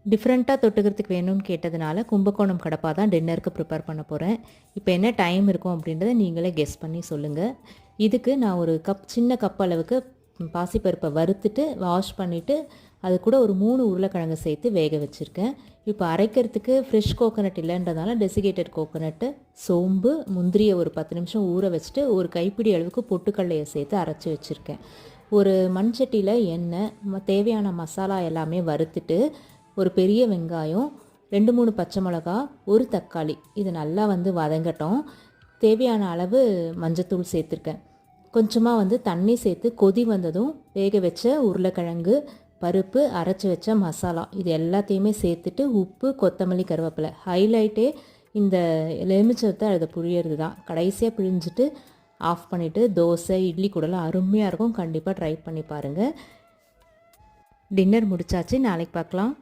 டிஃப்ரெண்ட்டாக தொட்டுக்கிறதுக்கு வேணும்னு கேட்டதுனால கும்பகோணம் கடப்பா தான் டின்னருக்கு ப்ரிப்பேர் பண்ண போகிறேன். இப்போ என்ன டைம் இருக்கும் அப்படின்றத நீங்களே கெஸ் பண்ணி சொல்லுங்கள். இதுக்கு நான் ஒரு சின்ன கப் அளவுக்கு பாசிப்பருப்பை வறுத்துட்டு வாஷ் பண்ணிவிட்டு அது கூட ஒரு 3 உருளைக்கிழங்கு சேர்த்து வேக வச்சுருக்கேன். இப்போ அரைக்கிறதுக்கு ஃப்ரெஷ் கோகோனட் இல்லைன்றதால டெசிகேட்டட் கோகோனட்டு, சோம்பு, முந்திரியை ஒரு 10 நிமிஷம் ஊற வச்சுட்டு ஒரு கைப்பிடி அளவுக்கு பொட்டுக்கடலையை சேர்த்து அரைச்சி வச்சுருக்கேன். ஒரு மண் சட்டியில் எண்ணெய், தேவையான மசாலா எல்லாமே வறுத்துட்டு ஒரு பெரிய வெங்காயம், 2-3 பச்சை மிளகா, ஒரு தக்காளி இது நல்லா வதங்கட்டும். தேவையான அளவு மஞ்சத்தூள் சேர்த்துருக்கேன். கொஞ்சமாக தண்ணி சேர்த்து கொதி வந்ததும் வேக வச்ச உருளைக்கிழங்கு, பருப்பு, அரைச்சி வச்ச மசாலா இது எல்லாத்தையுமே சேர்த்துட்டு உப்பு, கொத்தமல்லி, கருவேப்பிலை. ஹைலைட்டே இந்த எலுமிச்சத்தை அதை புழியறது தான். கடைசியாக பிழிஞ்சிட்டு ஆஃப் பண்ணிவிட்டு தோசை, இட்லி கூடலாம் அருமையாக இருக்கும். கண்டிப்பாக ட்ரை பண்ணி பாருங்கள். டின்னர் முடிச்சாச்சு. நாளைக்கு பார்க்கலாம்.